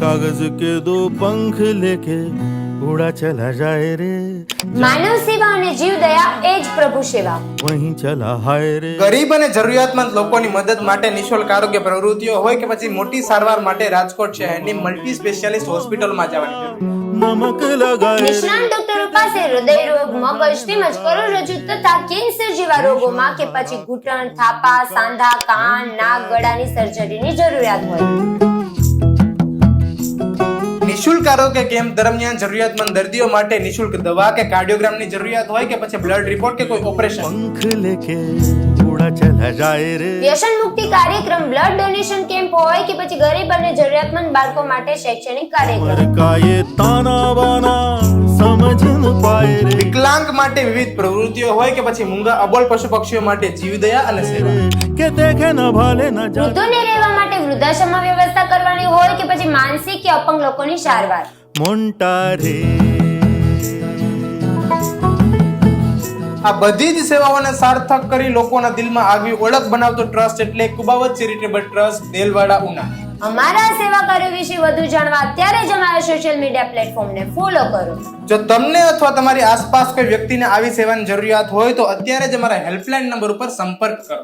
कागज के दो पंख लेके उड़ा चला जाए रे, માનવ સેવા અને જીવદયા એ જ પ્રભુ સેવા. वहीं चला हाय रे. ગરીબ અને જરૂરિયાતમંદ લોકોની મદદ માટે નિઃશુલ્ક આરોગ્ય પ્રવૃત્તિઓ હોય કે પછી મોટી સારવાર માટે રાજકોટ શહેરની મલ્ટી સ્પેશિયાલિસ્ટ હોસ્પિટલમાં જવાની જરૂર. नमक लगाए रे. નિષ્ણાંત ડોક્ટરો પાસે હૃદય રોગ, મગજ તેમજ કરોડરજ્જુ તથા કેન્સર જેવા રોગોમાં કે પછી ઘૂંટણ, થાપા, સાંધા, કાન, નાક, ગળાની સર્જરીની જરૂરિયાત હોય. નિઃશુલ્ક આરોગ્ય કેમ્પ દરમિયાન જરૂરિયાતમંદ દર્દીઓ માટે નિઃશુલ્ક દવા કે કાર્ડિયોગ્રામની જરૂરિયાત હોય કે પછી બ્લડ રિપોર્ટ કે કોઈ ઓપરેશન. पंख लेके उड़ा चला जाए रे. વ્યસન મુક્તિ કાર્યક્રમ, બ્લડ ડોનેશન કેમ્પ હોય કે પછી ગરીબ અને જરૂરિયાતમંદ બાળકો માટે શૈક્ષણિક કાર્યક્રમ. पर का ये ताना बाना समझ न पाए रे, વિકલાંગ માટે વિવિધ પ્રવૃત્તિઓ હોય કે પછી મૂંગા અબોલ પશુ પક્ષીઓ માટે જીવદયા અને સેવા. के देखे न भाले न जा. વૃદ્ધોને રહેવા માટે વૃદ્ધાશ્રમમાં વ્યવસ્થા કરવાની હોય કે પછી માનસિક કે અપંગ લોકોની સારવાર. मोंटा रे. આ બધી જ સેવાઓને સાર્થક કરી લોકોના દિલમાં આગવી ઓળખ બનાવતો ટ્રસ્ટ એટલે કુબાવત ચેરિટેબલ ટ્રસ્ટ દેલવાડા ઉના. અમારા સેવા કાર્યો વિશે વધુ જાણવા અત્યારે જ અમારા સોશિયલ મીડિયા પ્લેટફોર્મને ફોલો કરો. જો તમને અથવા તમારી આસપાસ કોઈ વ્યક્તિને આવી સેવાની જરૂરિયાત હોય તો અત્યારે જ અમારા હેલ્પલાઇન નંબર ઉપર સંપર્ક કરો.